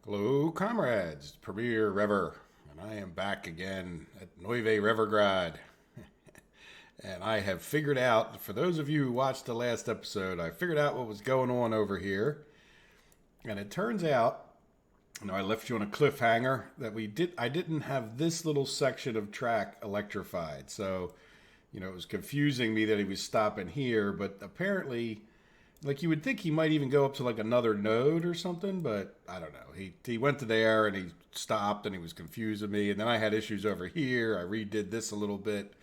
Hello, comrades. Premier Rever, and I am back again at Nueve Revergrad. And I have figured out, for those of you who watched the last episode, I figured out what was going on over here. And it turns out, I left you on a cliffhanger that I didn't have this little section of track electrified. So, it was confusing me that he was stopping here, but apparently like you would think he might even go up to like another node or something, but I don't know. He went to there and he stopped and he was confusing me, and then I had issues over here. I redid this a little bit,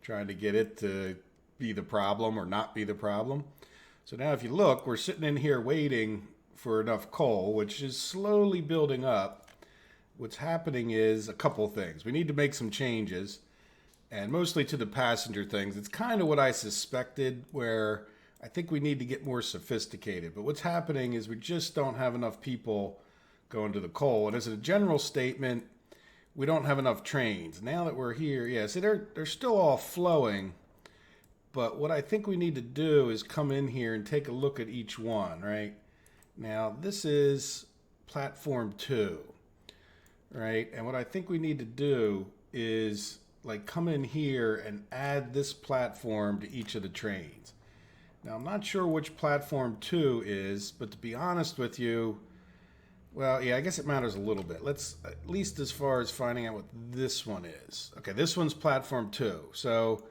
trying to get it to be the problem or not be the problem. So now if you look, we're sitting in here waiting for enough coal, which is slowly building up. What's happening is a couple things. We need to make some changes, and mostly to the passenger things. It's kind of what I suspected, where I think we need to get more sophisticated. But what's happening is we just don't have enough people going to the coal. And as a general statement, we don't have enough trains. Now that we're here, yeah, see, they're still all flowing. But what I think we need to do is come in here and take a look at each one, right? Now, this is platform 2, right? And what I think we need to do is like come in here and add this platform to each of the trains. Now, I'm not sure which platform 2 is, but to be honest with you, well, yeah, I guess it matters a little bit. Let's, at least as far as finding out what this one is. Okay, this one's platform 2. So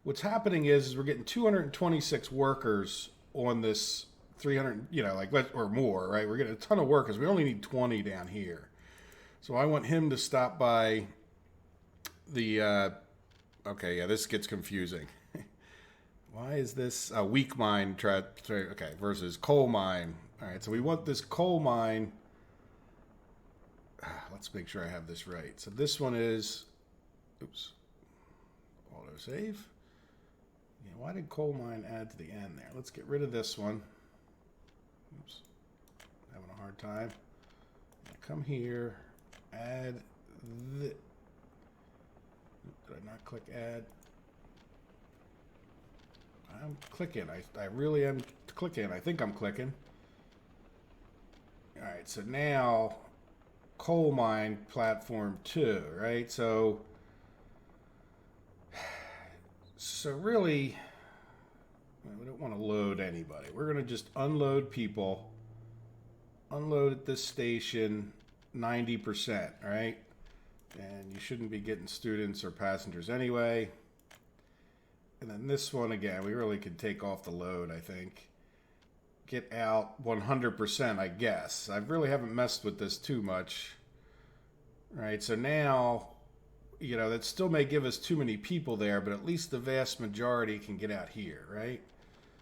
what's happening is we're getting 226 workers on this 300, or more, right? We're getting a ton of workers. We only need 20 down here. So I want him to stop by the, okay, yeah, this gets confusing. Why is this a weak mine? Okay, versus coal mine. All right, so we want this coal mine. Let's make sure I have this right. So this one is, oops, autosave. Yeah, why did coal mine add to the end there? Let's get rid of this one. Oops, having a hard time. Come here, add the. Did I not click add? I'm clicking. I really am clicking. I think I'm clicking. All right, so now coal mine platform 2, right? So really, we don't want to load anybody. We're going to just unload people. Unload at this station 90%, right? And you shouldn't be getting students or passengers anyway. And then this one, again, we really could take off the load, I think. Get out 100%, I guess. I really haven't messed with this too much. Right, so now, that still may give us too many people there, but at least the vast majority can get out here, right?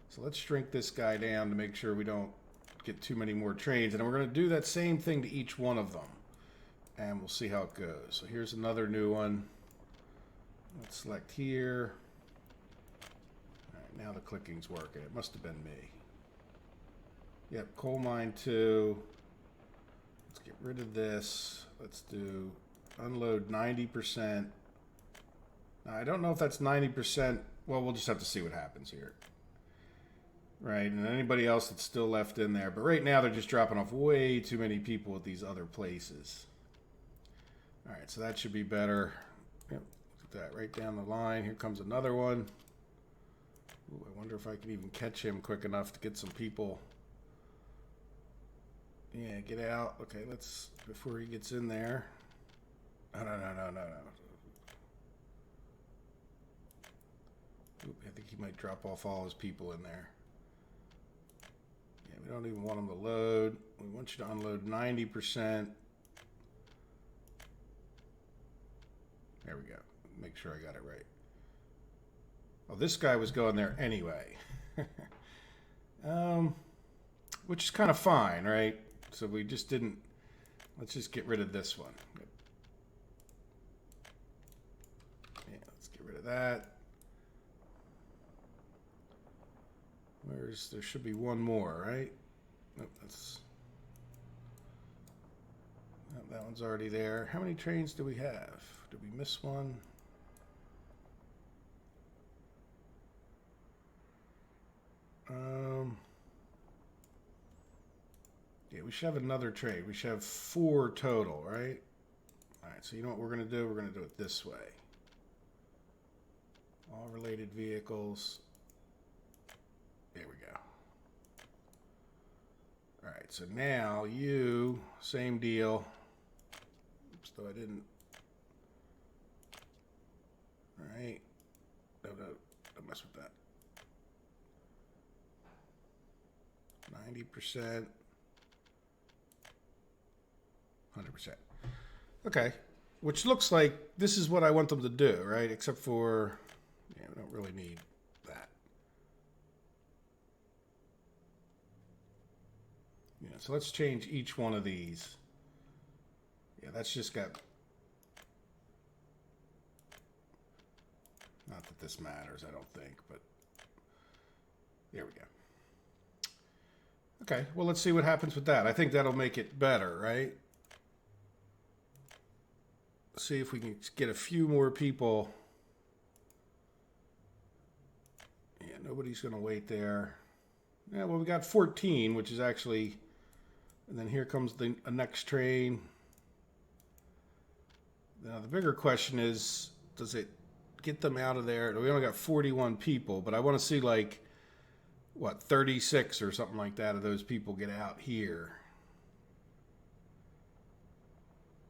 So let's shrink this guy down to make sure we don't get too many more trains. And we're going to do that same thing to each one of them. And we'll see how it goes. So here's another new one. Let's select here. Now the clicking's working. It must have been me. Yep, coal mine 2. Let's get rid of this. Let's do unload 90%. Now, I don't know if that's 90%. Well, we'll just have to see what happens here. Right, and anybody else that's still left in there. But right now they're just dropping off way too many people at these other places. All right, so that should be better. Yep, look at that right down the line. Here comes another one. Ooh, I wonder if I can even catch him quick enough to get some people. Yeah, get out. Okay, let's, before he gets in there. No. Oop, I think he might drop off all his people in there. Yeah, we don't even want him to load. We want you to unload 90%. There we go. Make sure I got it right. Well, this guy was going there anyway. Which is kind of fine, right? So we just didn't. Let's just get rid of this one. Yeah, let's get rid of that. There should be one more, right? Nope, that one's already there. How many trains do we have? Did we miss one? Yeah, we should have another trade. We should have 4 total, right? All right, so you know what we're going to do? We're going to do it this way. All related vehicles. There we go. All right, so now you, same deal. Oops, though I didn't. All right. No, don't mess with that. 90%. 100%. Okay. Which looks like this is what I want them to do, right? Except for, yeah, we don't really need that. Yeah, so let's change each one of these. Yeah, that's just got... Not that this matters, I don't think, but there we go. Okay, well, let's see what happens with that. I think that'll make it better, right? See if we can get a few more people. Yeah, nobody's going to wait there. Yeah, well, we got 14, which is actually... And then here comes the next train. Now, the bigger question is, does it get them out of there? We only got 41 people, but I want to see, like, what, 36 or something like that of those people get out here.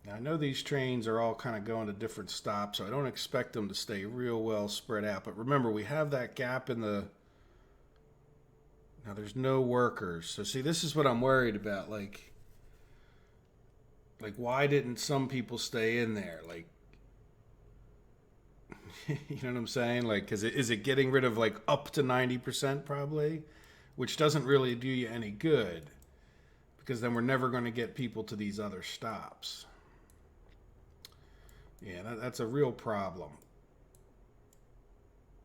Now, I know these trains are all kind of going to different stops, so I don't expect them to stay real well spread out. But remember, we have that gap in the... Now, there's no workers. So, see, this is what I'm worried about. Like, why didn't some people stay in there? Like, you know what I'm saying? Like, is it getting rid of, like, up to 90% probably? Which doesn't really do you any good. Because then we're never going to get people to these other stops. Yeah, that's a real problem.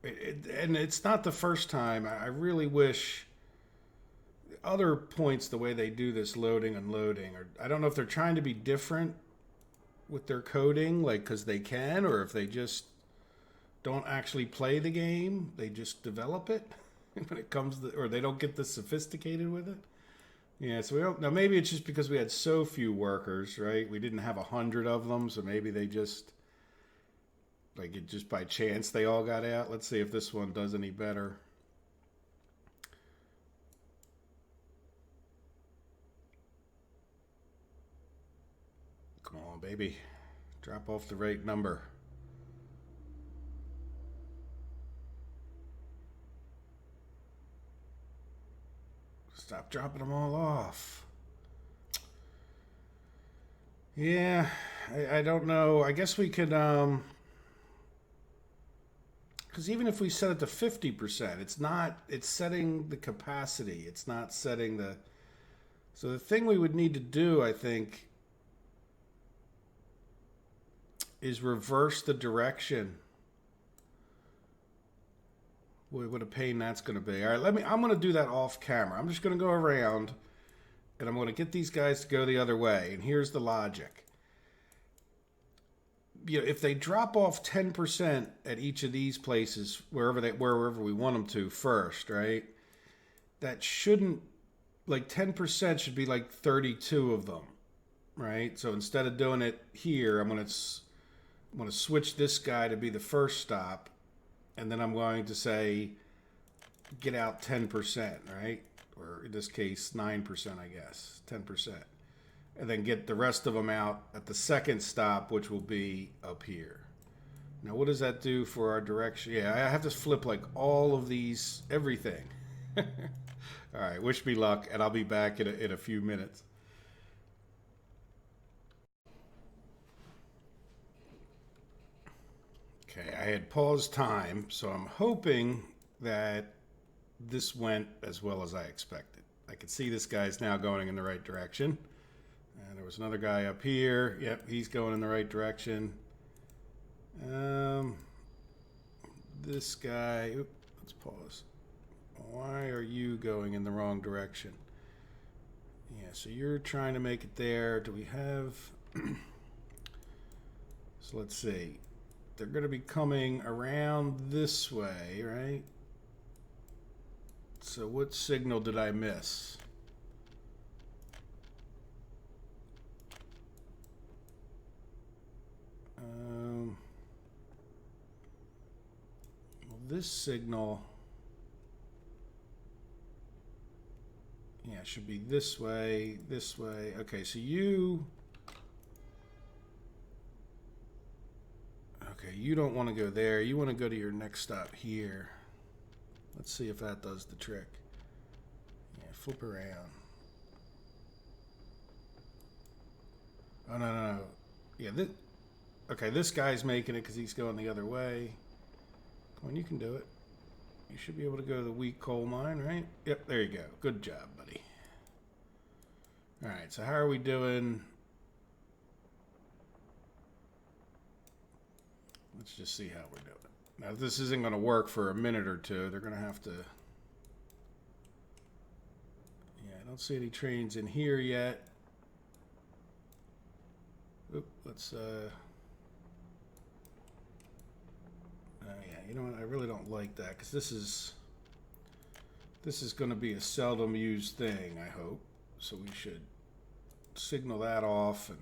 And it's not the first time. I really wish... Other points, the way they do this loading and unloading, or I don't know if they're trying to be different with their coding, like, because they can, or if they just don't actually play the game, they just develop it when it comes to, or they don't get this sophisticated with it. Yeah, so we don't, now maybe it's just because we had so few workers, right? We didn't have 100 of them, so maybe they just, like, it just by chance they all got out. Let's see if this one does any better. Come on, baby. Drop off the right number. Stop dropping them all off. Yeah, I don't know. I guess we could, because even if we set it to 50%, it's setting the capacity. It's not setting the, so the thing we would need to do, I think, is reverse the direction. Boy, what a pain that's going to be. All right, I'm going to do that off camera. I'm just going to go around and I'm going to get these guys to go the other way. And here's the logic. You know, if they drop off 10% at each of these places, wherever we want them to first, right? That shouldn't, like 10% should be like 32 of them, right? So instead of doing it here, I'm going to switch this guy to be the first stop, and then I'm going to say, get out 10%, right? Or in this case, 9%, I guess, 10%. And then get the rest of them out at the second stop, which will be up here. Now, what does that do for our direction? Yeah, I have to flip like all of these, everything. All right, wish me luck, and I'll be back in a few minutes. Okay, I had paused time, so I'm hoping that this went as well as I expected. I can see this guy's now going in the right direction. And there was another guy up here. Yep, he's going in the right direction. This guy, let's pause. Why are you going in the wrong direction? Yeah, so you're trying to make it there. Do we have... So let's see. They're going to be coming around this way, right? So what signal did I miss? this signal, yeah, it should be this way, this way. Okay, so you, okay, you don't want to go there. You want to go to your next stop here. Let's see if that does the trick. Yeah, flip around. Oh, no, no, no. Yeah, this, okay, this guy's making it because he's going the other way. Come on, you can do it. You should be able to go to the weak coal mine, right? Yep, there you go. Good job, buddy. All right, so how are we doing? Let's just see how we're doing. Now, this isn't going to work for a minute or two. They're going to have to... Yeah, I don't see any trains in here yet. Oop, let's... Oh, yeah, you know what? I really don't like that because this is going to be a seldom used thing, I hope. So we should signal that off and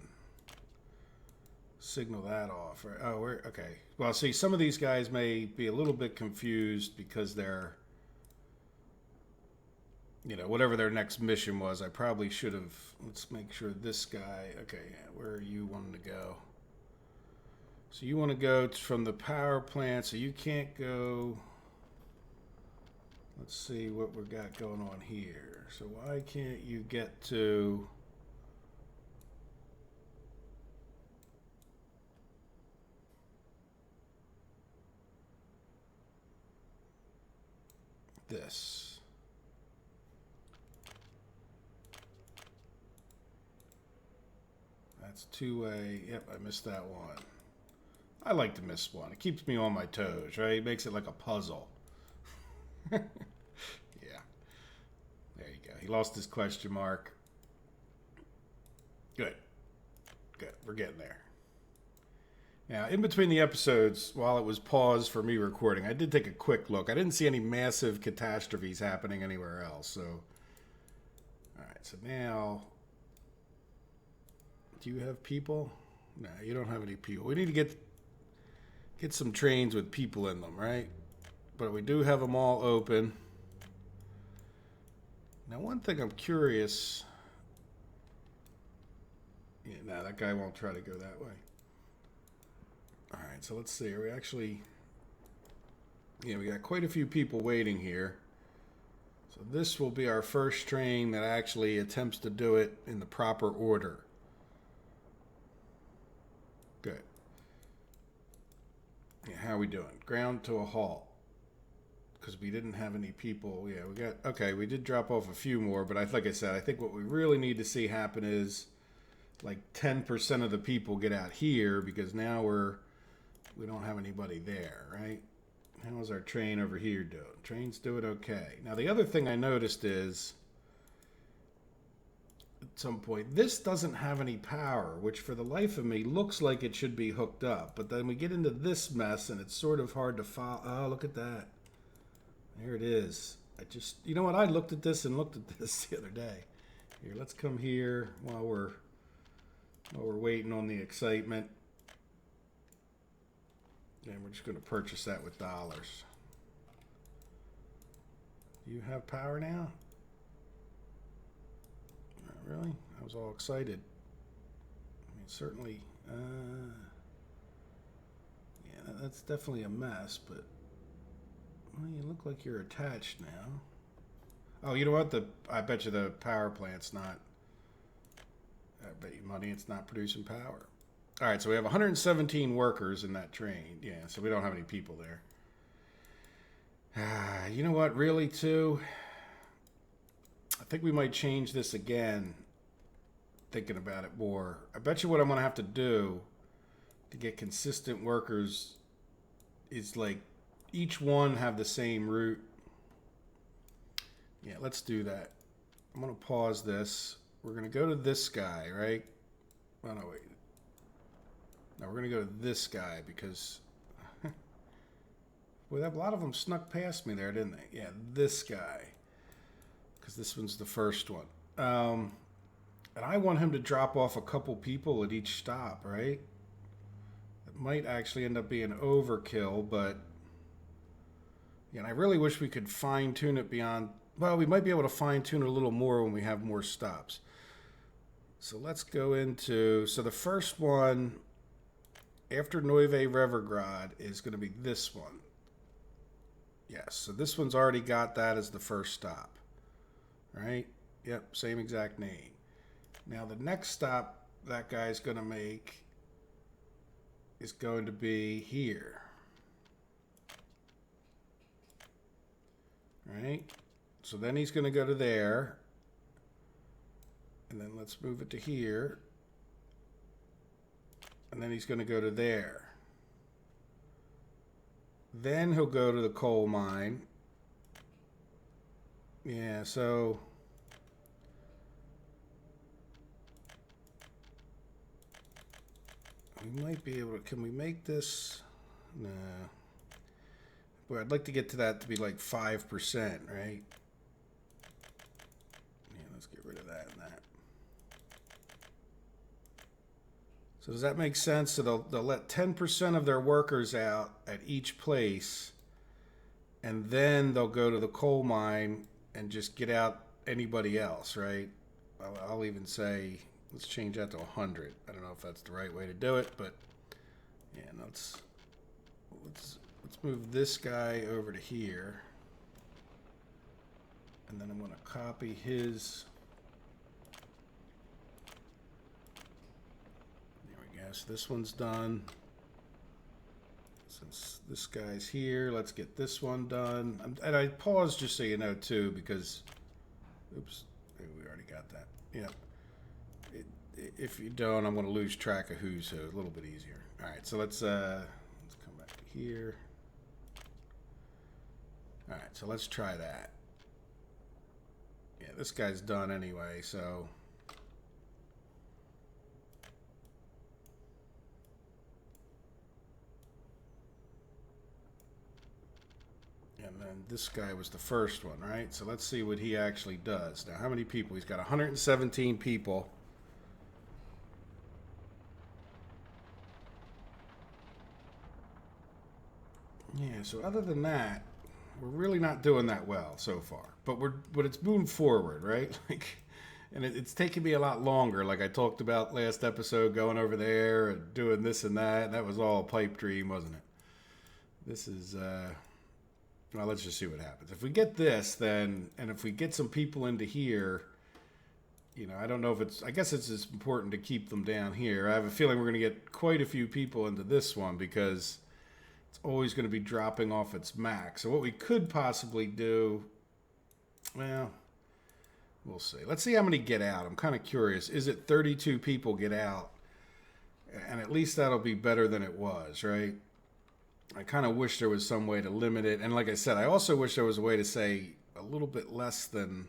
signal that off. Right? Oh, we're okay. Well, see, some of these guys may be a little bit confused because they're, you know, whatever their next mission was. I probably should have. Let's make sure this guy. Okay, yeah, where are you wanting to go? So you want to go from the power plant, so you can't go. Let's see what we've got going on here. So why can't you get to this? That's two-way. Yep, I missed that one. I like to miss one. It keeps me on my toes, right? It makes it like a puzzle. Yeah. There you go. He lost his question mark. Good. Good. We're getting there. Now, in between the episodes, while it was paused for me recording, I did take a quick look. I didn't see any massive catastrophes happening anywhere else. So, all right. So now, do you have people? No, you don't have any people. We need to get some trains with people in them, right? But we do have them all open. Now, one thing I'm curious. Yeah, no, that guy won't try to go that way. All right, so let's see. Are we actually... Yeah, we got quite a few people waiting here. So this will be our first train that actually attempts to do it in the proper order. Good. Yeah, how are we doing? Ground to a halt. Because we didn't have any people. Yeah, we got... Okay, we did drop off a few more, but like I said, I think what we really need to see happen is like 10% of the people get out here because now we don't have anybody there, right? How's our train over here doing? Train's doing okay. Now, the other thing I noticed is at some point, this doesn't have any power, which for the life of me looks like it should be hooked up. But then we get into this mess and it's sort of hard to follow. Oh, look at that. There it is. I just, you know what? I looked at this and looked at this the other day. Here, let's come here while we're waiting on the excitement. And we're just going to purchase that with dollars. Do you have power now? Not really? I was all excited. I mean, certainly, yeah, that's definitely a mess, but, well, you look like you're attached now. Oh, you know what? I bet you the power plant's not, I bet you money it's not producing power. All right, so we have 117 workers in that train. Yeah, so we don't have any people there. You know what, really, too? I think we might change this again, thinking about it more. I bet you what I'm going to have to do to get consistent workers is, like, each one have the same route. Yeah, let's do that. I'm going to pause this. We're going to go to this guy, right? Oh, no, wait. Now we're going to go to this guy because well, a lot of them snuck past me there, didn't they? Yeah, this guy. Because this one's the first one. And I want him to drop off a couple people at each stop, right? It might actually end up being overkill, but And I really wish we could fine tune it beyond. Well, we might be able to fine tune it a little more when we have more stops. So let's go into. So the first one after Neuve Revergrad is going to be this one. Yes, so this one's already got that as the first stop. Right? Yep, same exact name. Now the next stop that guy's going to make is going to be here. Right? So then he's going to go to there. And then let's move it to here. And then he's going to go to there. Then he'll go to the coal mine. Yeah, so we might be able to, can we make this? No. Well, I'd like to get to that to be like 5%, right? Yeah, let's get rid of that and that. So does that make sense? So they'll let 10% of their workers out at each place, and then they'll go to the coal mine and just get out anybody else, right? I'll even say, let's change that to 100. I don't know if that's the right way to do it, but yeah, let's move this guy over to here. And then I'm going to copy his. There we go. So this one's done. Since this guy's here, let's get this one done. And I paused just so you know too, because, oops, maybe we already got that. Yeah. If you don't, I'm going to lose track of who's who. A little bit easier. All right, so let's come back to here. All right, so let's try that. Yeah, this guy's done anyway, so. And then this guy was the first one, right? So let's see what he actually does. Now, how many people? He's got 117 people. Yeah, so other than that, we're really not doing that well so far. But it's moving forward, right? Like, and it's taken me a lot longer. Like I talked about last episode, going over there and doing this and that. And that was all a pipe dream, wasn't it? This is well, let's just see what happens. If we get this, then, and if we get some people into here, you know, I don't know if it's, I guess it's as important to keep them down here. I have a feeling we're going to get quite a few people into this one because it's always going to be dropping off its max. So what we could possibly do, well, we'll see. Let's see how many get out. I'm kind of curious. Is it 32 people get out? And at least that'll be better than it was, right? I kind of wish there was some way to limit it. And like I said, I also wish there was a way to say a little bit less than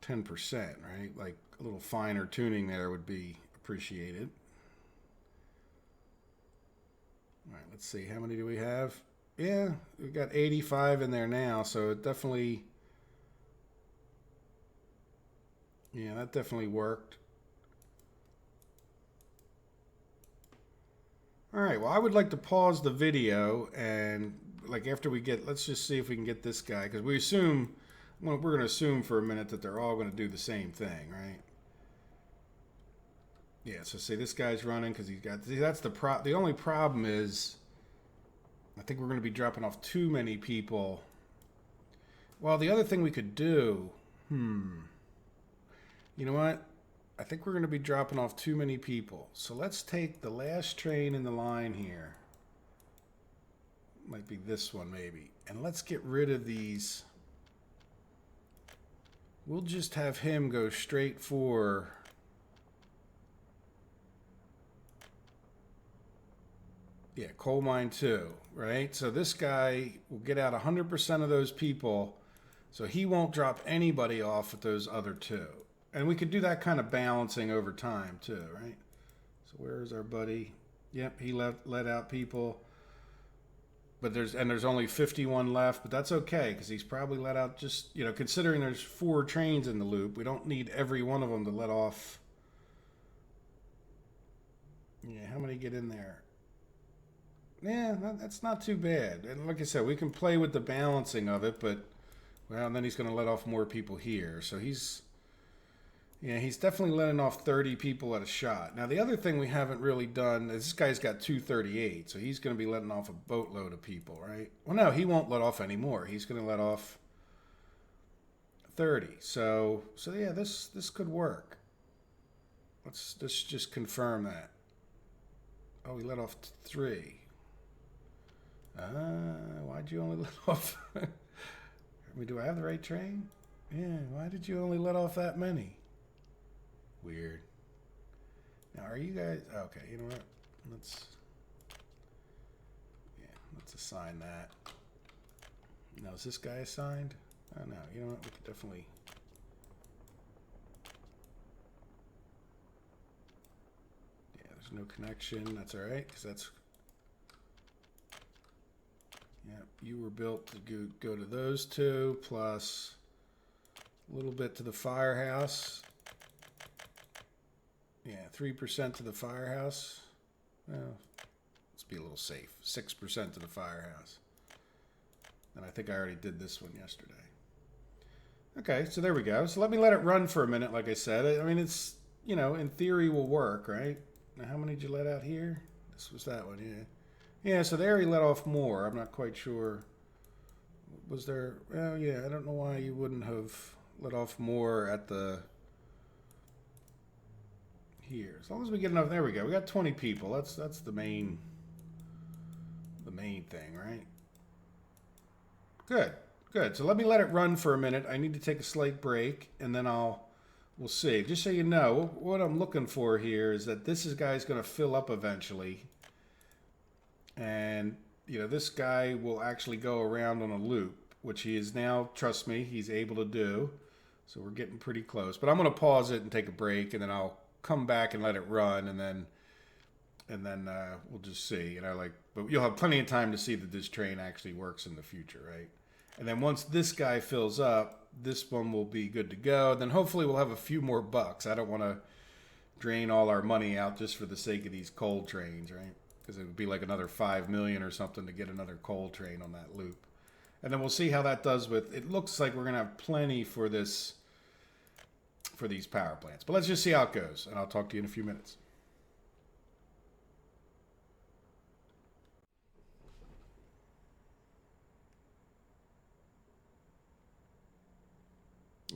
10%, right? Like a little finer tuning there would be appreciated. All right, let's see. How many do we have? Yeah, we've got 85 in there now, so it definitely, yeah, that definitely worked. All right, well, I would like to pause the video and, like, after we get, let's just see if we can get this guy, because we assume, well, we're going to assume for a minute that they're all going to do the same thing, right? Yeah, so say this guy's running because he's got, see, that's the only problem is, I think we're going to be dropping off too many people. Well, the other thing we could do, you know what? I think we're going to be dropping off too many people. So let's take the last train in the line here. Might be this one maybe. And let's get rid of these. We'll just have him go straight for, yeah, coal mine 2, right? So this guy will get out 100% of those people. So he won't drop anybody off at those other two. And we could do that kind of balancing over time too, right? So where's our buddy? Yep, he let out people. But there's only 51 left, but that's okay because he's probably let out just, you know, considering there's 4 trains in the loop, we don't need every one of them to let off. Yeah, how many get in there? yeah, that's not too bad. And like I said, we can play with the balancing of it, but well, and then he's going to let off more people here. So he's definitely letting off 30 people at a shot. Now, the other thing we haven't really done is this guy's got 238, so he's going to be letting off a boatload of people, right? Well, no, he won't let off any more. He's going to let off 30. So yeah, this could work. Let's just confirm that. Oh, he let off 3. Why'd you only let off? Do I have the right train? Yeah, why did you only let off that many? Weird. Now, are you guys okay? You know what? Let's assign that. Now, is this guy assigned? Oh no. You know what? We could definitely. Yeah, there's no connection. That's all right, because that's. Yeah, you were built to go to those two plus a little bit to the firehouse. Yeah, 3% to the firehouse. Well, let's be a little safe. 6% to the firehouse. And I think I already did this one yesterday. Okay, so there we go. So let me let it run for a minute, like I said. I mean, it's, in theory will work, right? Now, how many did you let out here? This was that one, yeah. Yeah, so there he let off more. I'm not quite sure. Was there... Well, yeah, I don't know why you wouldn't have let off more at the... Here. As long as we get enough... There we go. We got 20 people. That's the main thing, right? Good. Good. So let me let it run for a minute. I need to take a slight break, and then we'll see. Just so you know, what I'm looking for here is that this guy's going to fill up eventually. And, this guy will actually go around on a loop, which he is now, trust me, he's able to do. So we're getting pretty close. But I'm going to pause it and take a break, and then I'll come back and let it run, and then we'll just see. But you'll have plenty of time to see that this train actually works in the future, right? And then once this guy fills up, this one will be good to go. Then hopefully we'll have a few more bucks. I don't want to drain all our money out just for the sake of these coal trains, right? Because it would be like another 5 million or something to get another coal train on that loop. And then we'll see how that does with... It looks like we're going to have plenty for these power plants. But let's just see how it goes, and I'll talk to you in a few minutes.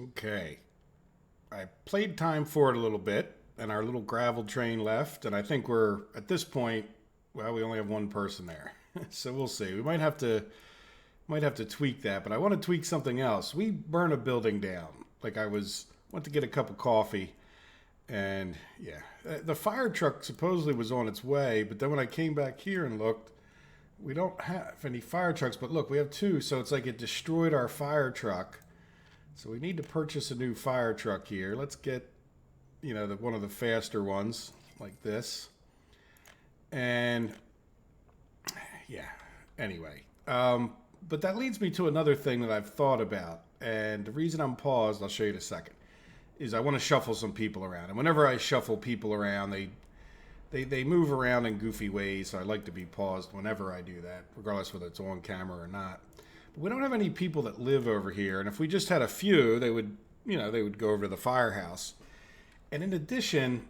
Okay. I played time for it a little bit, and our little gravel train left, and I think we're, at this point, well, we only have one person there. So we'll see. We might have to tweak that, but I want to tweak something else. We burn a building down. Like went to get a cup of coffee, and yeah, the fire truck supposedly was on its way, but then when I came back here and looked, we don't have any fire trucks, but look, we have 2, so it's like it destroyed our fire truck. So we need to purchase a new fire truck here. Let's get, one of the faster ones, like this. And, yeah, anyway. But that leads me to another thing that I've thought about. And the reason I'm paused, I'll show you in a second, is I want to shuffle some people around. And whenever I shuffle people around, they move around in goofy ways. So I like to be paused whenever I do that, regardless whether it's on camera or not. But we don't have any people that live over here. And if we just had a few, they would go over to the firehouse. And in addition,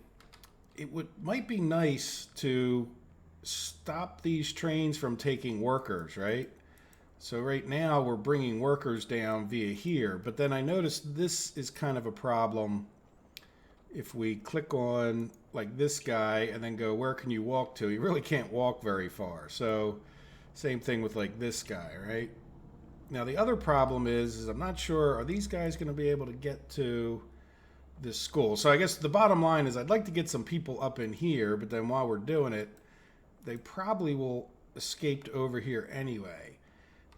might be nice to stop these trains from taking workers, right? So right now we're bringing workers down via here, but then I noticed this is kind of a problem if we click on like this guy and then go, where can you walk to? You really can't walk very far. So same thing with like this guy, right? Now the other problem is I'm not sure, are these guys going to be able to get to this school? So I guess the bottom line is I'd like to get some people up in here, but then while we're doing it, they probably will escape over here anyway.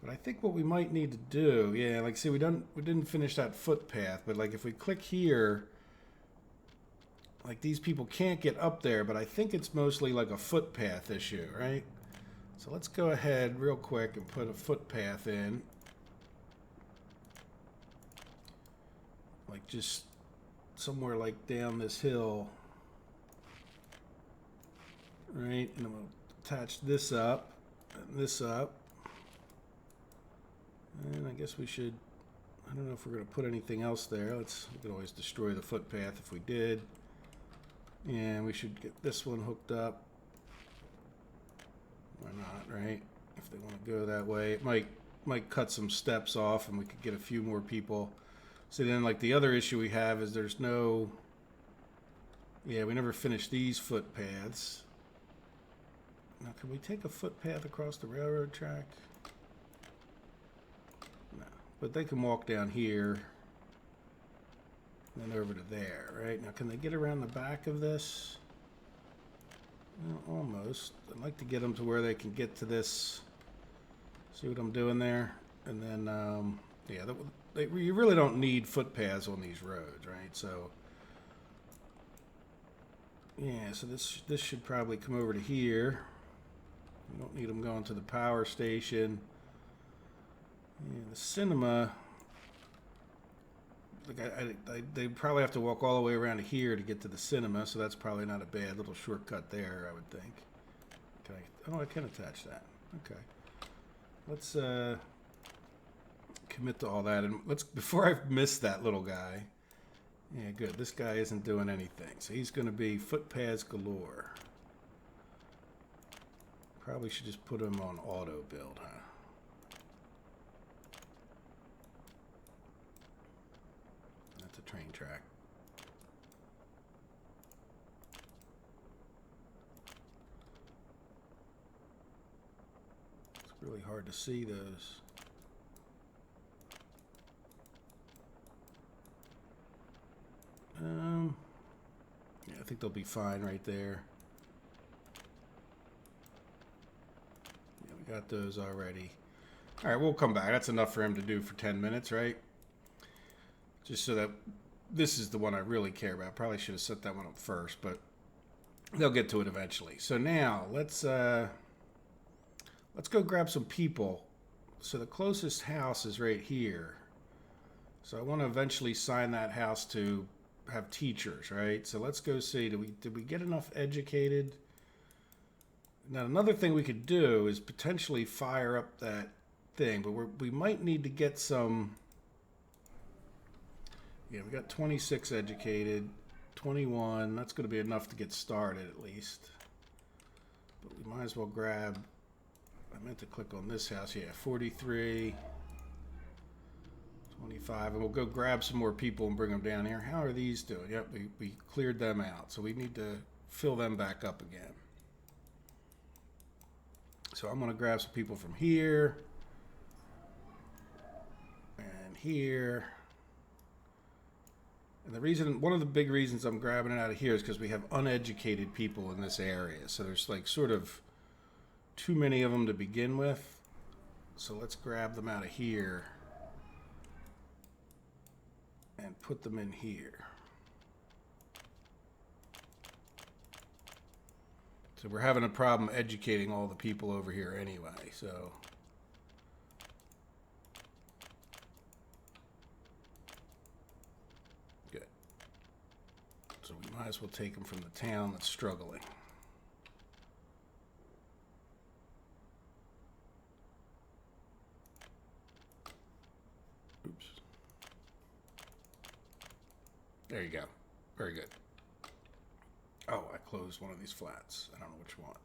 But I think what we might need to do, yeah, like see, we didn't finish that footpath, but like if we click here, like these people can't get up there, but I think it's mostly like a footpath issue, right? So let's go ahead real quick and put a footpath in. Like just somewhere like down this hill, right? And I'm gonna attach this up. this up. And I guess we should, I don't know if we're going to put anything else there. We could always destroy the footpath if we did. And we should get this one hooked up. Why not, right? If they want to go that way. It might cut some steps off and we could get a few more people. So then, like, the other issue we have is there's no... Yeah, we never finished these footpaths. Now, can we take a footpath across the railroad track? No. But they can walk down here and then over to there, right? Now, can they get around the back of this? Well, almost. I'd like to get them to where they can get to this. See what I'm doing there? And then, yeah, you really don't need footpaths on these roads, right? So, yeah, so this should probably come over to here. You don't need them going to the power station. Yeah, the cinema, like they probably have to walk all the way around to here to get to the cinema, so that's probably not a bad little shortcut there, I would think. Can I, oh, I can attach that. Okay. Let's commit to all that, and before I miss that little guy. Yeah, good. This guy isn't doing anything, so he's going to be footpaths galore. Probably should just put him on auto build, huh? That's a train track. It's really hard to see those. Yeah, I think they'll be fine right there. Yeah, we got those already. All right, we'll come back. That's enough for him to do for 10 minutes, right? Just so that this is the one I really care about. Probably should have set that one up first, but they'll get to it eventually. So now let's go grab some people. So the closest house is right here. So I want to eventually sign that house to have teachers, right? So let's go see, did we get enough educated? Now another thing we could do is potentially fire up that thing, but we might need to get some. Yeah, we got 26 educated, 21. That's going to be enough to get started at least. But we might as well grab, I meant to click on this house, yeah, 43. 25, and we'll go grab some more people and bring them down here. How are these doing? Yep, we cleared them out, so we need to fill them back up again. So I'm going to grab some people from here and here. And the reason, one of the big reasons I'm grabbing it out of here is because we have uneducated people in this area. So there's like sort of too many of them to begin with. So let's grab them out of here and put them in here. So we're having a problem educating all the people over here anyway, so. Good. So we might as well take them from the town that's struggling. Oops. There you go. Very good. Oh, I closed one of these flats. I don't know which one.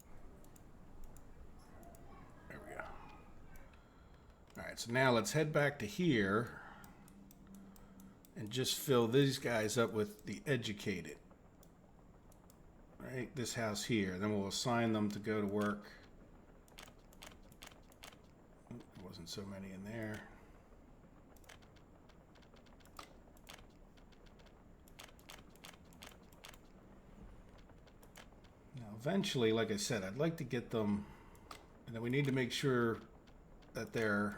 There we go. All right, so now let's head back to here and just fill these guys up with the educated. Right, this house here. Then we'll assign them to go to work. There wasn't so many in there. Eventually, like I said, I'd like to get them, and then we need to make sure that they're,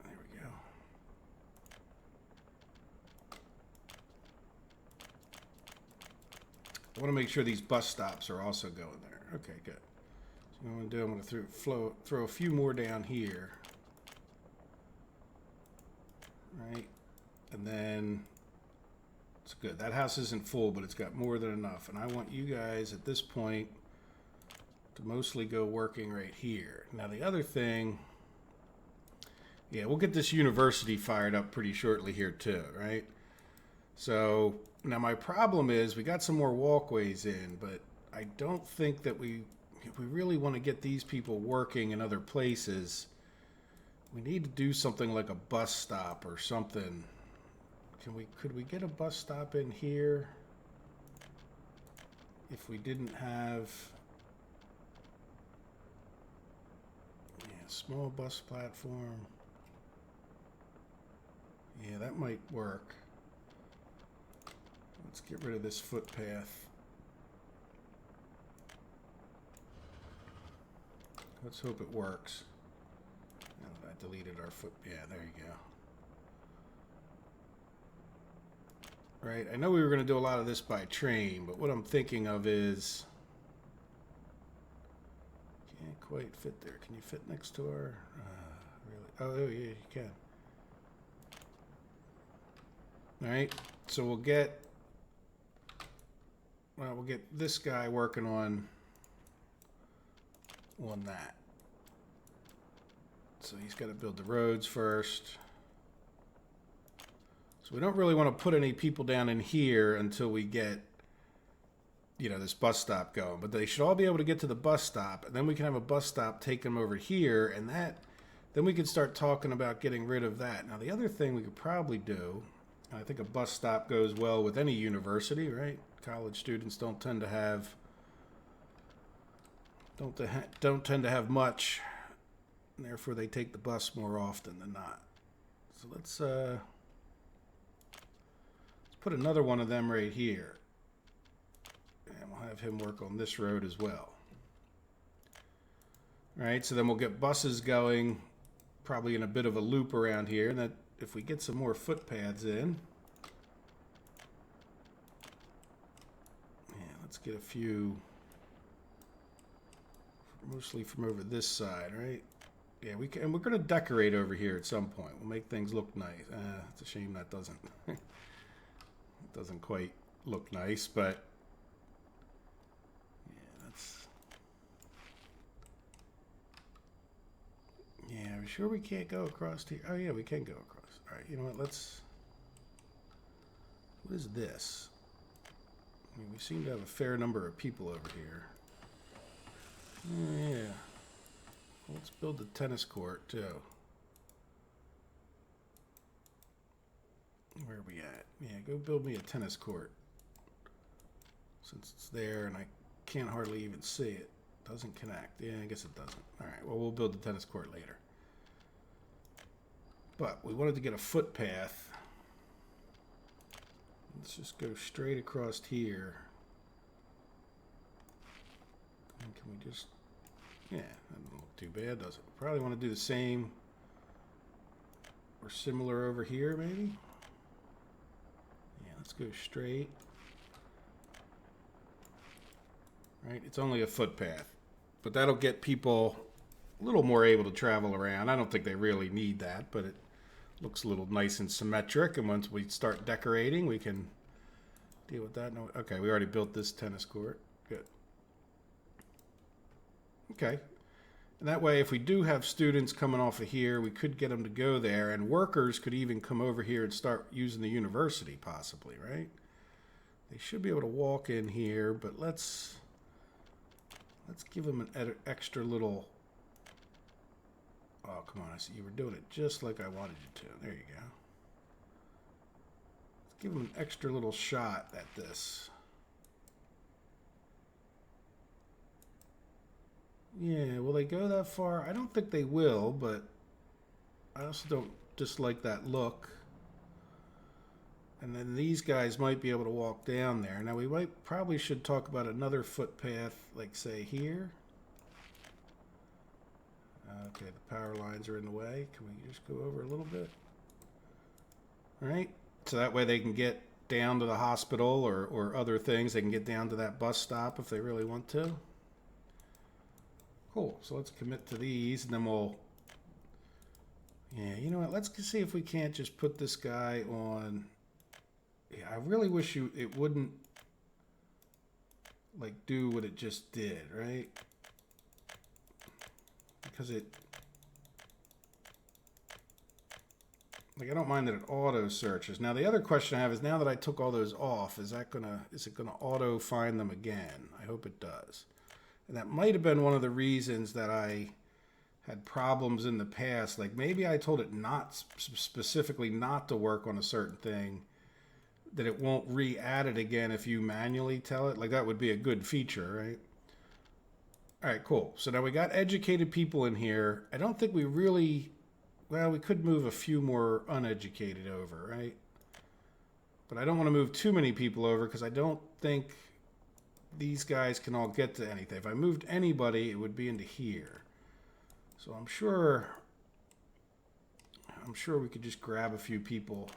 there we go. I want to make sure these bus stops are also going there. Okay, good. So what I'm going to do, I'm going to throw a few more down here. Right, and then it's good. That house isn't full, but it's got more than enough. And I want you guys at this point to mostly go working right here. Now the other thing, yeah, we'll get this university fired up pretty shortly here too, right? So now my problem is we got some more walkways in, but I don't think that if we really want to get these people working in other places, we need to do something like a bus stop or something. Could we get a bus stop in here if we didn't have a small bus platform? Yeah, that might work. Let's get rid of this footpath. Let's hope it works. Oh, I deleted our foot. Yeah, there you go. Right, I know we were going to do a lot of this by train, but what I'm thinking of is... Can't quite fit there. Can you fit next to our... really? Oh, yeah, you can. Alright, so we'll get this guy working on that. So he's got to build the roads first. So we don't really want to put any people down in here until we get, this bus stop going. But they should all be able to get to the bus stop, and then we can have a bus stop take them over here, and then we can start talking about getting rid of that. Now the other thing we could probably do, I think a bus stop goes well with any university, right? College students don't tend to have much, and therefore they take the bus more often than not. So let's put another one of them right here, and we'll have him work on this road as well. All right, so then we'll get buses going, probably in a bit of a loop around here, and that if we get some more footpaths in, yeah, let's get a few, mostly from over this side, right? Yeah, we can, and we're going to decorate over here at some point. We'll make things look nice. It's a shame that doesn't quite look nice, but yeah, are we sure we can't go across here? Oh yeah, we can go across. All right, you know what? What is this? I mean, we seem to have a fair number of people over here. Oh, yeah. Let's build the tennis court too. Where are we at? Yeah, go build me a tennis court. Since it's there and I can't hardly even see it. Doesn't connect. Yeah, I guess it doesn't. All right, well, we'll build the tennis court later. But we wanted to get a footpath. Let's just go straight across here. And can we just... Yeah, that doesn't look too bad, does it? Probably want to do the same or similar over here, maybe? Yeah, let's go straight. Right, it's only a footpath, but that'll get people a little more able to travel around. I don't think they really need that, but it looks a little nice and symmetric, and once we start decorating, we can deal with that. No, okay, we already built this tennis court. Good. Okay. And that way, if we do have students coming off of here, we could get them to go there, and workers could even come over here and start using the university, possibly, right? They should be able to walk in here, but let's give them an extra little... Oh, come on. I see you were doing it just like I wanted you to. There you go. Let's give them an extra little shot at this. Yeah, will they go that far? I don't think they will, but I also don't dislike that look. And then these guys might be able to walk down there. Now we probably should talk about another footpath, like say here. Okay, the power lines are in the way. Can we just go over a little bit? All right, so that way they can get down to the hospital or other things. They can get down to that bus stop if they really want to. Cool, so let's commit to these, and then we'll... Yeah, you know what, let's see if we can't just put this guy on... Yeah, I really wish it wouldn't like do what it just did, right? because like, I don't mind that it auto searches. Now the other question I have is, now that I took all those off, is it gonna auto find them again? I hope it does. And that might have been one of the reasons that I had problems in the past. Like, maybe I told it not specifically not to work on a certain thing, that it won't re-add it again if you manually tell it. Like, that would be a good feature, right? All right, cool. So now we got educated people in here. I don't think we really, well, we could move a few more uneducated over, right? But I don't want to move too many people over because I don't think these guys can all get to anything. If I moved anybody, it would be into here. So I'm sure we could just grab a few people.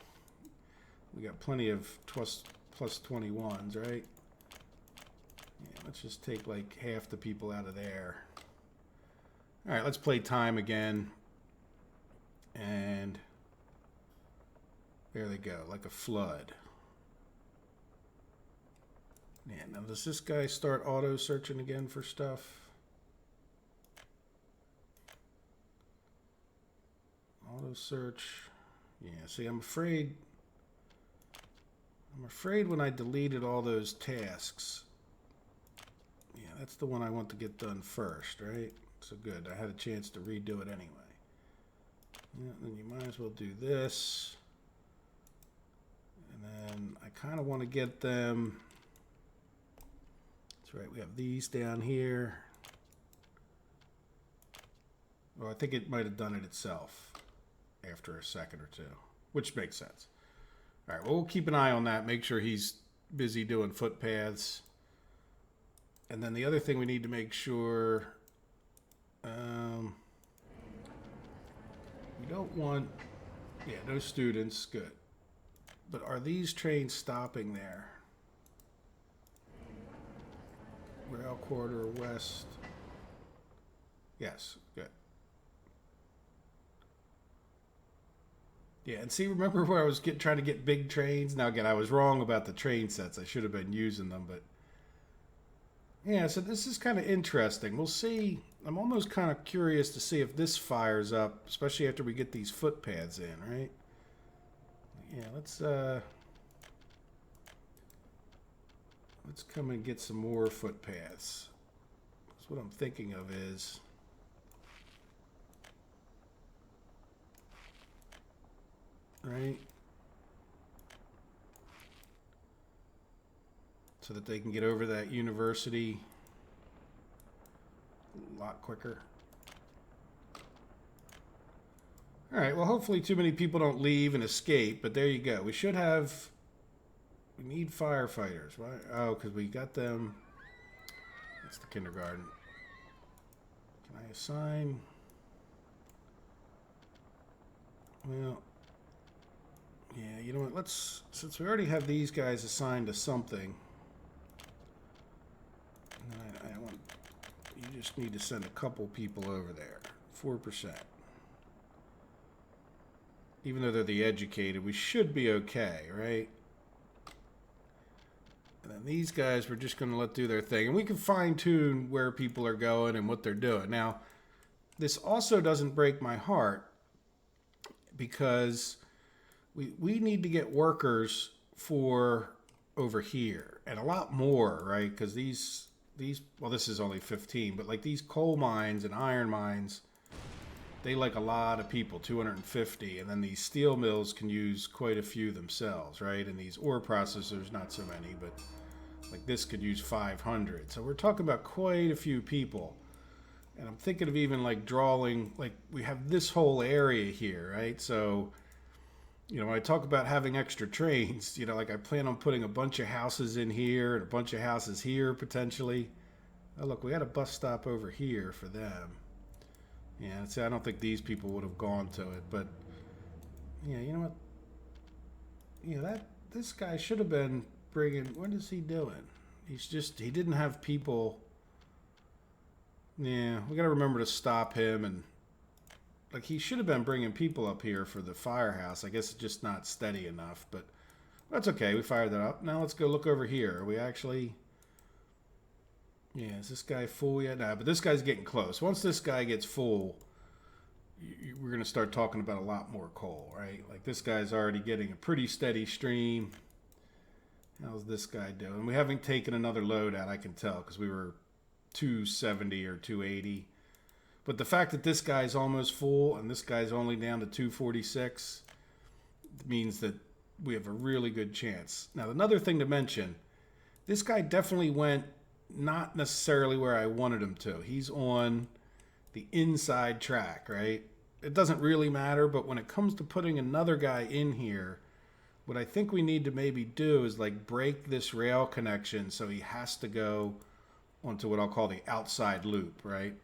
We got plenty of plus 21s, right? Yeah, let's just take like half the people out of there. All right, let's play time again. And there they go, like a flood. Yeah, now does this guy start auto searching again for stuff? Auto search. Yeah, see, I'm afraid when I deleted all those tasks. Yeah, that's the one I want to get done first, right? So good, I had a chance to redo it anyway. Yeah, then you might as well do this. And then I kind of want to get them. That's right, we have these down here. Well, I think it might have done it itself after a second or two, which makes sense. All right, well, we'll keep an eye on that, make sure he's busy doing footpaths. And then the other thing we need to make sure, we don't want, yeah, no students, good. But are these trains stopping there? Rail corridor west. Yes, good. Yeah, and see, remember where I was trying to get big trains? Now, again, I was wrong about the train sets. I should have been using them, but yeah, so this is kind of interesting. We'll see. I'm almost kind of curious to see if this fires up, especially after we get these footpaths in, right? Yeah, let's come and get some more footpaths. That's what I'm thinking of is, right? So that they can get over that university a lot quicker. All right, well, hopefully too many people don't leave and escape, but there you go. We should have, we need firefighters. Why? Oh, because we got them. That's the kindergarten. Can I assign? Well, yeah, you know what, let's, since we already have these guys assigned to something, I want, you just need to send a couple people over there. 4%. Even though they're the educated, we should be okay, right? And then these guys, we're just going to let do their thing. And we can fine-tune where people are going and what they're doing. Now, this also doesn't break my heart because we need to get workers for over here. And a lot more, right? Because these, well, this is only 15, but like these coal mines and iron mines, they like a lot of people, 250, and then these steel mills can use quite a few themselves, right? And these ore processors, not so many, but like this could use 500. So we're talking about quite a few people. And I'm thinking of even like drawing, like we have this whole area here, right? So, you know, when I talk about having extra trains, you know, like I plan on putting a bunch of houses in here and a bunch of houses here potentially. Oh, look, we had a bus stop over here for them. Yeah, see, I don't think these people would have gone to it, but yeah, you know what? Yeah, this guy should have been bringing. What is he doing? He didn't have people. Yeah, we got to remember to stop him, and like he should have been bringing people up here for the firehouse. I guess it's just not steady enough, but that's okay. We fired that up. Now let's go look over here. Are we actually? Yeah, is this guy full yet? No, but this guy's getting close. Once this guy gets full, we're going to start talking about a lot more coal, right? Like this guy's already getting a pretty steady stream. How's this guy doing? We haven't taken another load out, I can tell, because we were 270 or 280. But the fact that this guy's almost full and this guy's only down to 246 means that we have a really good chance. Now, another thing to mention, this guy definitely went not necessarily where I wanted him to. He's on the inside track, right? It doesn't really matter, but when it comes to putting another guy in here, what I think we need to maybe do is like break this rail connection so he has to go onto what I'll call the outside loop, right?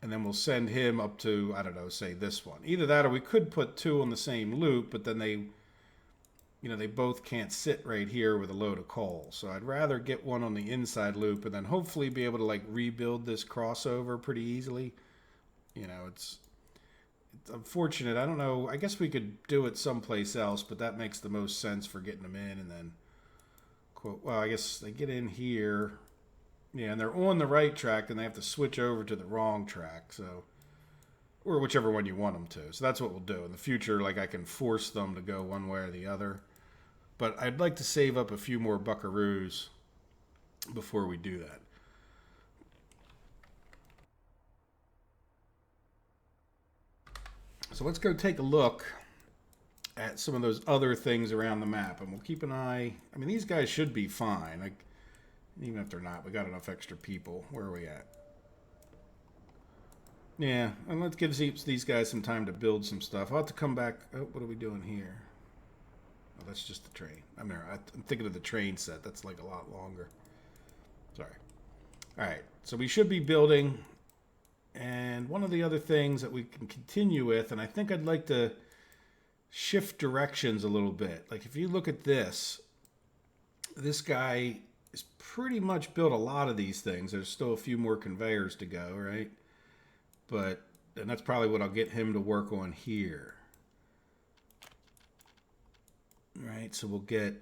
And then we'll send him up to, I don't know, say this one. Either that or we could put two on the same loop, but then they both can't sit right here with a load of coal. So I'd rather get one on the inside loop and then hopefully be able to like rebuild this crossover pretty easily. It's unfortunate. I don't know. I guess we could do it someplace else, but that makes the most sense for getting them in and then, well, I guess they get in here. Yeah, and they're on the right track, and they have to switch over to the wrong track, so, or whichever one you want them to. So that's what we'll do. In the future, like I can force them to go one way or the other. But I'd like to save up a few more buckaroos before we do that. So let's go take a look at some of those other things around the map, and we'll keep an eye. I mean, these guys should be fine. Like, even if they're not, we got enough extra people. Where are we at? Yeah, and let's give these guys some time to build some stuff. I'll have to come back. Oh, what are we doing here? Oh, that's just the train. I'm thinking of the train set. That's like a lot longer. Sorry. All right, so we should be building. And one of the other things that we can continue with, and I think I'd like to shift directions a little bit. Like if you look at this guy is pretty much built a lot of these things. There's still a few more conveyors to go, right? And that's probably what I'll get him to work on here. Right, so we'll get,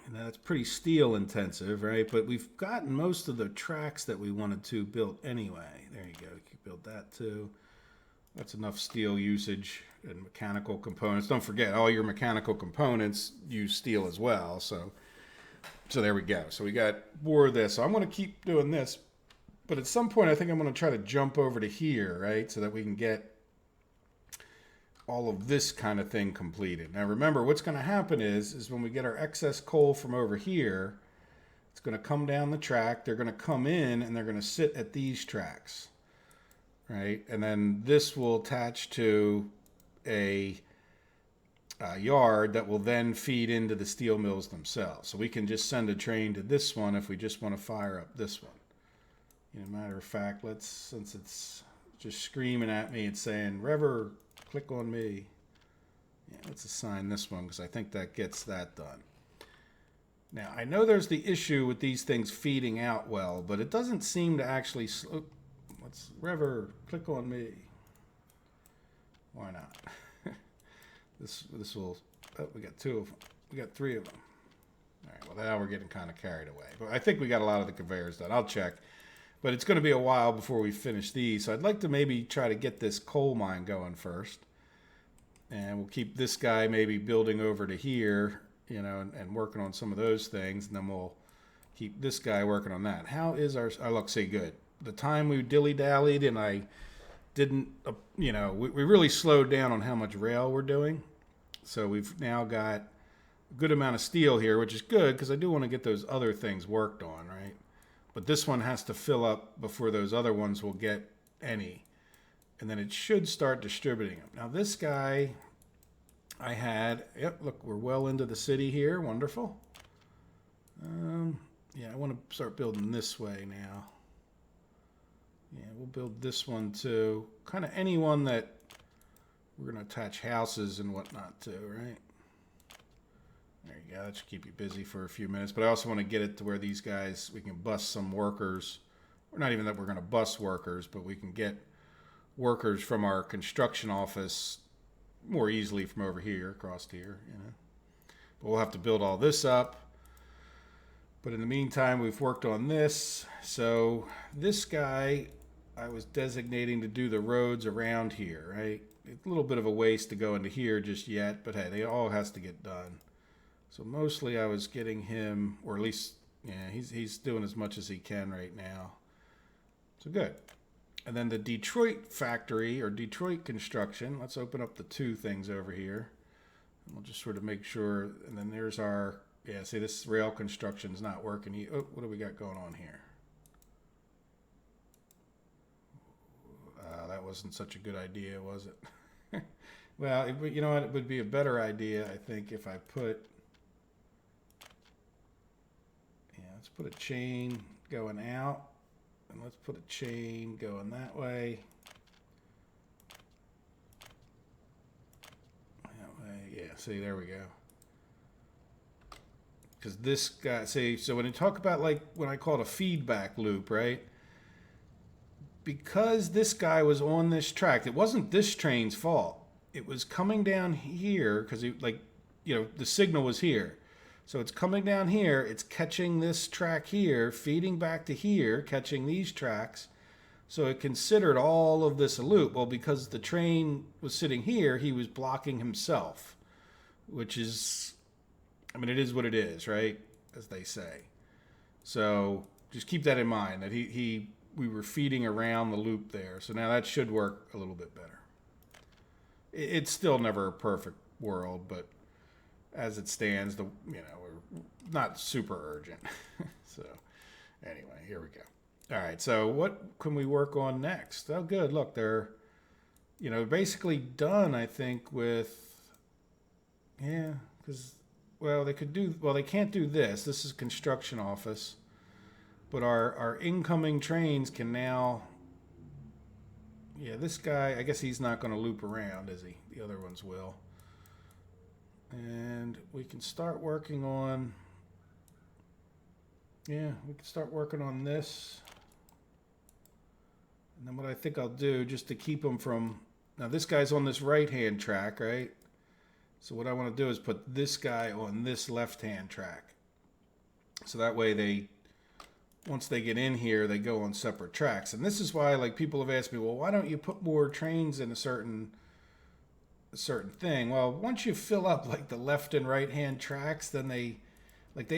and that's pretty steel intensive, right? But we've gotten most of the tracks that we wanted to build anyway. There you go, you can build that too. That's enough steel usage and mechanical components. Don't forget, all your mechanical components use steel as well. So there we go. So we got more of this. So I'm going to keep doing this. But at some point, I think I'm going to try to jump over to here, right? So that we can get all of this kind of thing completed. Now, remember, what's going to happen is when we get our excess coal from over here, it's going to come down the track. They're going to come in, and they're going to sit at these tracks. Right, and then this will attach to a yard that will then feed into the steel mills themselves. So we can just send a train to this one if we just want to fire up this one. Matter of fact, since it's just screaming at me, it's saying, Rever, click on me. Yeah, let's assign this one because I think that gets that done. Now, I know there's the issue with these things feeding out well, but it doesn't seem to actually... Let's Rever, click on me. Why not? This will. Oh, we got two of them. We got three of them. All right. Well, now we're getting kind of carried away. But I think we got a lot of the conveyors done. I'll check. But it's going to be a while before we finish these. So I'd like to maybe try to get this coal mine going first, and we'll keep this guy maybe building over to here, and working on some of those things, and then we'll keep this guy working on that. How is our? Oh, look, see, good. The time we dilly-dallied and I didn't, we really slowed down on how much rail we're doing. So we've now got a good amount of steel here, which is good because I do want to get those other things worked on, right? But this one has to fill up before those other ones will get any. And then it should start distributing them. Now this guy I had, look, we're well into the city here. Wonderful. Yeah, I want to start building this way now. Yeah, we'll build this one too. Kind of anyone that we're going to attach houses and whatnot to, right? There you go. That should keep you busy for a few minutes. But I also want to get it to where these guys, we can bus some workers. Or not even that we're going to bus workers, but we can get workers from our construction office more easily from over here, across here, But we'll have to build all this up. But in the meantime, we've worked on this. So this guy I was designating to do the roads around here, right? It's a little bit of a waste to go into here just yet, but hey, it all has to get done. So mostly I was getting him, or at least, yeah, he's doing as much as he can right now. So good. And then the Detroit factory, or Detroit construction, let's open up the two things over here. And we'll just sort of make sure, and then there's our, yeah, see this rail construction's not working. Oh, what do we got going on here? That wasn't such a good idea, was it? Well, you know what? It would be a better idea, I think, if I put... Yeah, let's put a chain going out. And let's put a chain going that way. That way, yeah, see, there we go. Because this guy, see, so when you talk about, like, when I call it a feedback loop, right? Because this guy was on this track, it wasn't this train's fault. It was coming down here because the signal was here. So it's coming down here, it's catching this track here, feeding back to here, catching these tracks. So it considered all of this a loop. Well, because the train was sitting here, he was blocking himself, which is, I mean, it is what it is, right? As they say. So just keep that in mind, that we were feeding around the loop there. So now that should work a little bit better. It's still never a perfect world, but as it stands, we're not super urgent. So anyway, here we go. All right, so what can we work on next? Oh, good. Look, they're, basically done, I think, with, yeah, because, they can't do this. This is construction office. But our incoming trains can now, yeah, this guy, I guess he's not going to loop around, is he? The other ones will. And we can start working on, this. And then what I think I'll do, just to keep them from, now this guy's on this right-hand track, right? So what I want to do is put this guy on this left-hand track. So that way once they get in here, they go on separate tracks. And this is why, like, people have asked me, well, why don't you put more trains in a certain thing? Well, once you fill up, like, the left and right-hand tracks, then they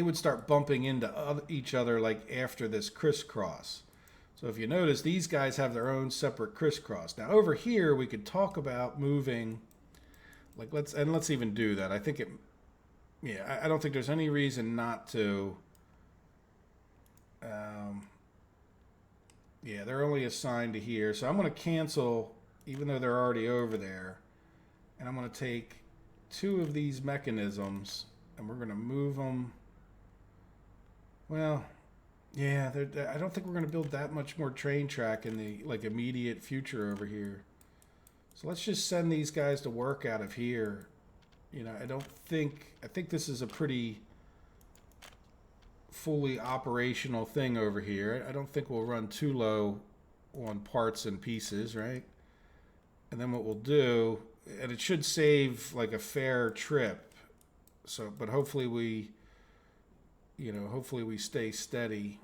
would start bumping into each other, like, after this crisscross. So if you notice, these guys have their own separate crisscross. Now, over here, we could talk about moving, like, let's even do that. I think I don't think there's any reason not to. Yeah, they're only assigned to here. So I'm going to cancel, even though they're already over there. And I'm going to take two of these mechanisms, and we're going to move them. Well, yeah, I don't think we're going to build that much more train track in the, like, immediate future over here. So let's just send these guys to work out of here. I think this is a pretty fully operational thing over here. I don't think we'll run too low on parts and pieces, right? And then what we'll do, and it should save like a fair trip. So, but hopefully we stay steady.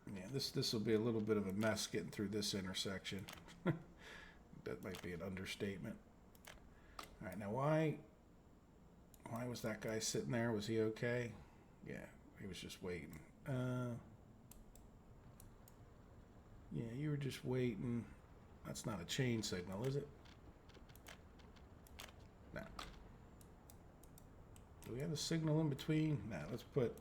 Yeah, this will be a little bit of a mess getting through this intersection. That might be an understatement. All right, now why was that guy sitting there? Was he okay? Yeah. He was just waiting. Yeah, you were just waiting. That's not a chain signal, is it? No. Do we have a signal in between? No, let's put...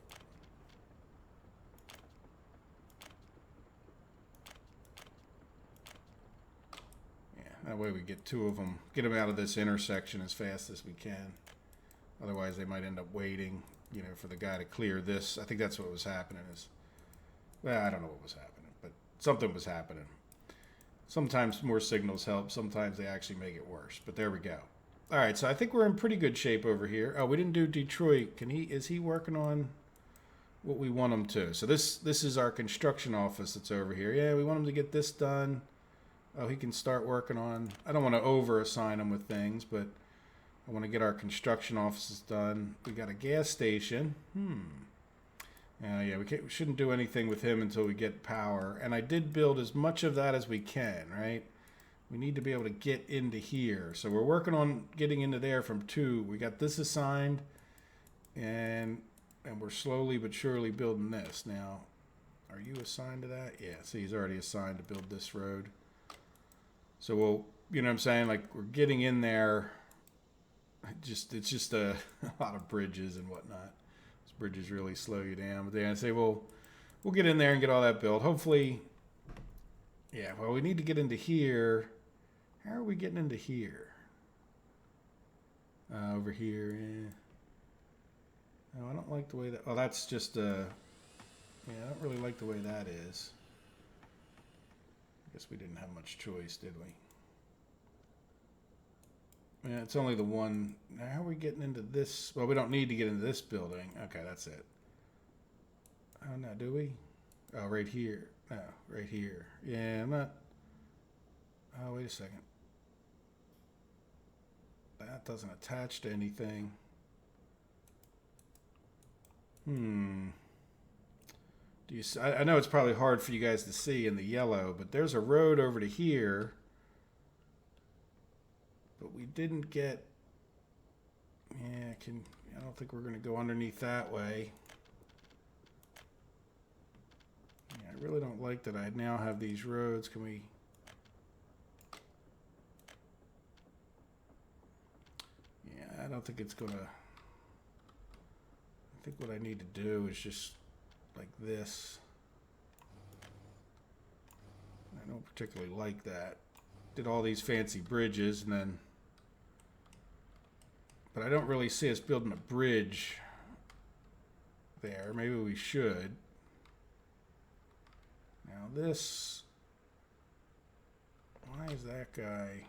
Yeah, that way we get two of them. Get them out of this intersection as fast as we can. Otherwise, they might end up waiting, for the guy to clear this. I think that's what was happening. I don't know what was happening, but something was happening. Sometimes more signals help. Sometimes they actually make it worse. But there we go. All right, so I think we're in pretty good shape over here. Oh, we didn't do Detroit. Is he working on what we want him to? So this is our construction office that's over here. Yeah, we want him to get this done. Oh, he can start working on... I don't want to over-assign him with things, but I want to get our construction offices done. We got a gas station. Yeah, we shouldn't do anything with him until we get power. And I did build as much of that as we can, right? We need to be able to get into here. So we're working on getting into there from 2. We got this assigned, and we're slowly but surely building this. Now, are you assigned to that? Yeah, see, he's already assigned to build this road. So we'll, you know what I'm saying? Like, we're getting in there. It's just a lot of bridges and whatnot. Those bridges really slow you down. But then I say, we'll get in there and get all that built. Hopefully, yeah, well, we need to get into here. How are we getting into here? Over here, yeah. No, I don't like the way that, oh, that's just, yeah, I don't really like the way that is. I guess we didn't have much choice, did we? Yeah, it's only the one. Now, how are we getting into this? Well, we don't need to get into this building. Okay, that's it. Oh, no, do we? Oh, right here. No, right here. Yeah, I'm not. Oh, wait a second. That doesn't attach to anything. Do you? I know it's probably hard for you guys to see in the yellow, but there's a road over to here. But we didn't get. Yeah, I don't think we're going to go underneath that way. Yeah, I really don't like that I now have these roads. Can we? Yeah, I don't think it's going to. I think what I need to do is just like this. I don't particularly like that. Did all these fancy bridges and then. But I don't really see us building a bridge there. Maybe we should. Now this, why is that guy?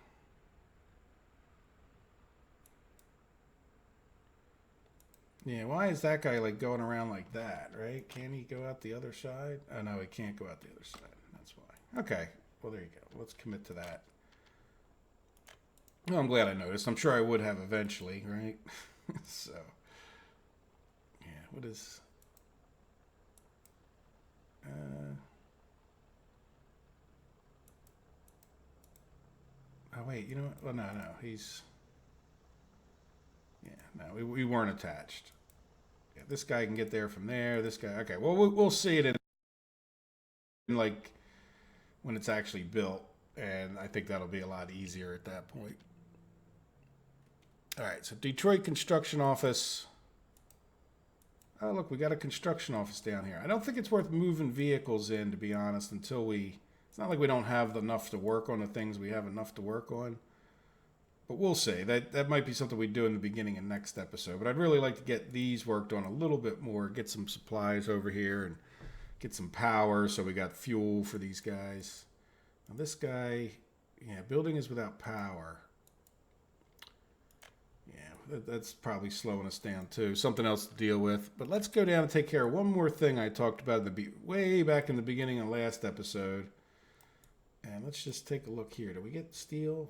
Yeah, why is that guy like going around like that, right? Can he go out the other side? Oh no, he can't go out the other side. That's why. Okay, well there you go. Let's commit to that. Well, I'm glad I noticed. I'm sure I would have eventually, right? So, yeah, what is... oh, wait, you know what? Well, no, he's... Yeah, no, we weren't attached. Yeah, this guy can get there from there. This guy... Okay, well, we'll see it in, like, when it's actually built. And I think that'll be a lot easier at that point. All right, so Detroit Construction Office. Oh, look, we got a construction office down here. I don't think it's worth moving vehicles in, to be honest, until we... It's not like we don't have enough to work on the things we have enough to work on. But we'll see. That might be something we do in the beginning of next episode. But I'd really like to get these worked on a little bit more, get some supplies over here, and get some power so we got fuel for these guys. Now this guy, yeah, building is without power. Yeah, that's probably slowing us down too. Something else to deal with. But let's go down and take care of one more thing I talked about way back in the beginning of last episode. And let's just take a look here. Did we get steel?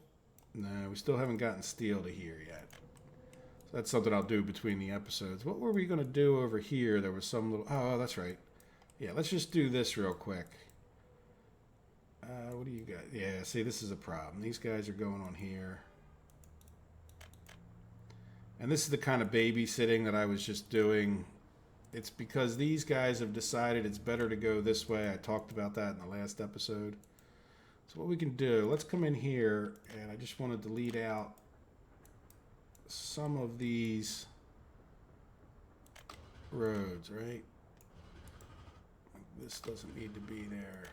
No, we still haven't gotten steel to here yet. So that's something I'll do between the episodes. What were we going to do over here? There was some little... Oh, that's right. Yeah, let's just do this real quick. What do you got? Yeah, see, this is a problem. These guys are going on here. And this is the kind of babysitting that I was just doing. It's because these guys have decided it's better to go this way. I talked about that in the last episode. So what we can do, let's come in here, and I just want to delete out some of these roads, right? This doesn't need to be there.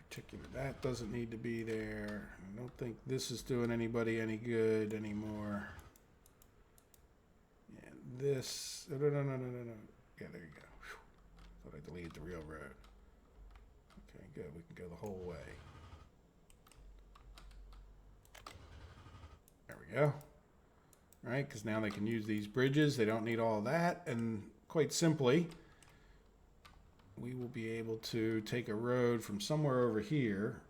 Particular. That doesn't need to be there. I don't think this is doing anybody any good anymore. Yeah, this. No. Yeah, there you go. Whew. Thought I deleted the real road. Okay, good. We can go the whole way. There we go. All right, because now they can use these bridges. They don't need all of that. And quite simply, we will be able to take a road from somewhere over here.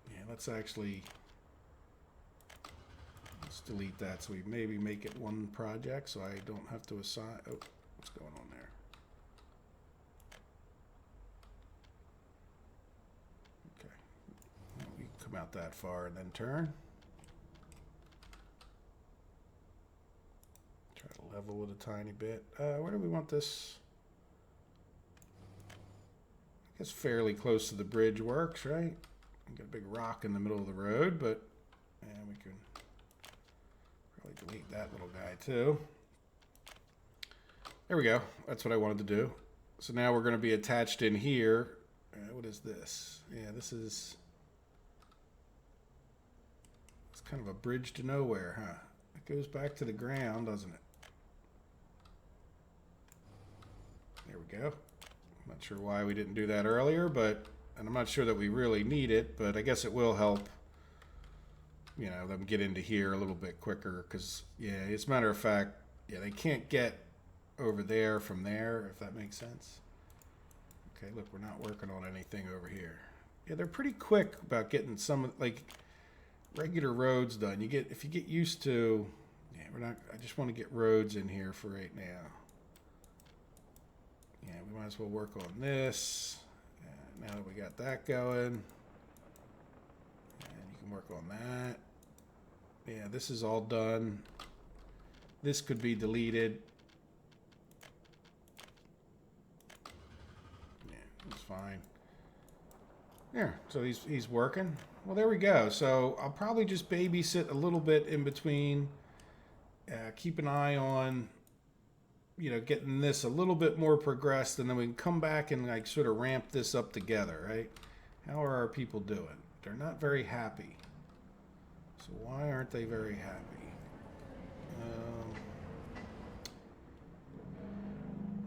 Yeah, let's Let's delete that so we maybe make it one project so I don't have to assign. Oh, what's going on there? Okay. We can come out that far and then turn. Try to level it a tiny bit. Where do we want this? I guess fairly close to the bridge works, right? Got a big rock in the middle of the road, but we can probably delete that little guy too. There we go. That's what I wanted to do. So now we're going to be attached in here. What is this? Yeah, this is... It's kind of a bridge to nowhere, huh? It goes back to the ground, doesn't it? There we go. I'm not sure why we didn't do that earlier, but... And I'm not sure that we really need it, but I guess it will help, you know, them get into here a little bit quicker. Because, yeah, as a matter of fact, yeah, they can't get over there from there, if that makes sense. Okay, look, we're not working on anything over here. Yeah, they're pretty quick about getting some, like, regular roads done. If you get used to, yeah, I just want to get roads in here for right now. Yeah, we might as well work on this. Now that we got that going, and you can work on that. Yeah, this is all done. This could be deleted. Yeah, that's fine. There, so he's working. Well, there we go. So I'll probably just babysit a little bit in between. Keep an eye on, you know, getting this a little bit more progressed, and then we can come back and like sort of ramp this up together, right? How are our people doing? They're not very happy. So why aren't they very happy?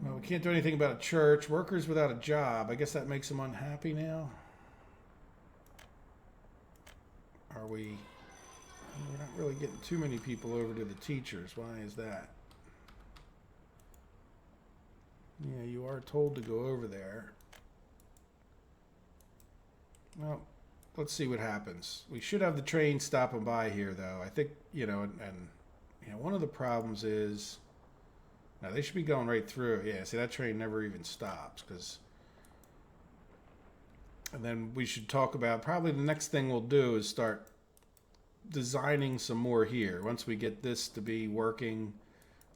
Well, we can't do anything about a church. Workers without a job. I guess that makes them unhappy now. Are we? We're not really getting too many people over to the teachers. Why is that? Yeah, you are told to go over there. Well, let's see what happens. We should have the train stopping by here, though. I think, you know, and you know, one of the problems is, now they should be going right through. Yeah, see, that train never even stops, because, and then we should talk about, probably the next thing we'll do is start designing some more here. Once we get this to be working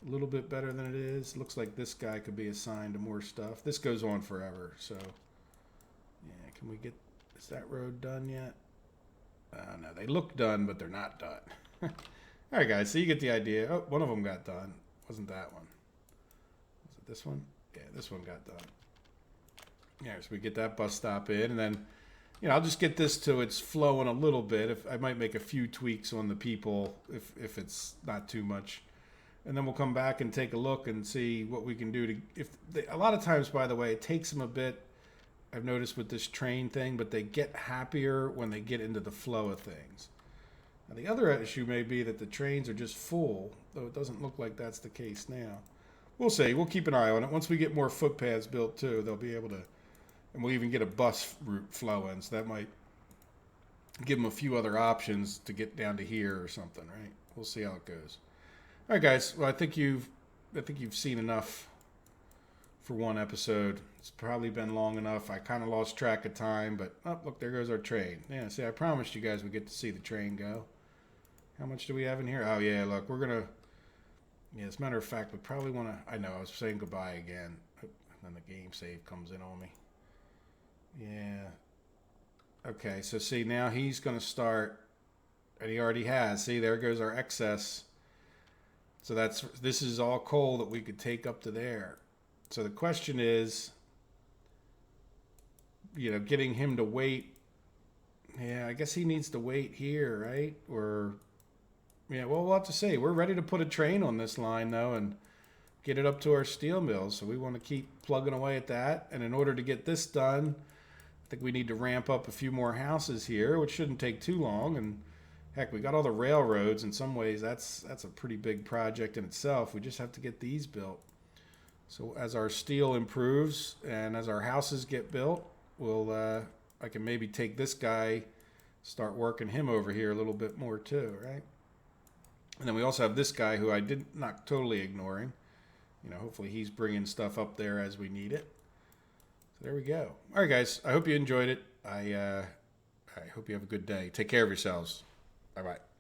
a little bit better than it is. Looks like this guy could be assigned to more stuff. This goes on forever, so yeah, can we get, is that road done yet? No, they look done, but they're not done. All right, guys, so you get the idea. Oh, one of them got done. Wasn't that one? Was it this one? Yeah, this one got done. Yeah, so we get that bus stop in, and then, you know, I'll just get this to it's flowing a little bit. If I might make a few tweaks on the people if it's not too much. And then we'll come back and take a look and see what we can do to, a lot of times, by the way, it takes them a bit, I've noticed with this train thing, but they get happier when they get into the flow of things. Now, the other issue may be that the trains are just full, though it doesn't look like that's the case now. We'll see. We'll keep an eye on it. Once we get more footpaths built, too, they'll be able to, and we'll even get a bus route flowing, so that might give them a few other options to get down to here or something, right? We'll see how it goes. All right, guys. Well, I think you've seen enough for one episode. It's probably been long enough. I kind of lost track of time, but oh, look, there goes our train. Yeah, see, I promised you guys we get to see the train go. How much do we have in here? Oh yeah, look, we're gonna. Yeah, as a matter of fact, we probably want to. I know I was saying goodbye again, and then the game save comes in on me. Yeah. Okay, so see, now he's gonna start, and he already has. See, there goes our excess. So this is all coal that we could take up to there. So the question is, you know, getting him to wait. Yeah, I guess he needs to wait here, right? Or, yeah, well, we'll have to see. We're ready to put a train on this line, though, and get it up to our steel mills. So we want to keep plugging away at that. And in order to get this done, I think we need to ramp up a few more houses here, which shouldn't take too long. And heck, we got all the railroads. In some ways, that's a pretty big project in itself. We just have to get these built. So as our steel improves and as our houses get built, I can maybe take this guy, start working him over here a little bit more too, right? And then we also have this guy who I did not totally ignoring. Hopefully he's bringing stuff up there as we need it. So there we go. All right, guys. I hope you enjoyed it. I hope you have a good day. Take care of yourselves. Bye-bye.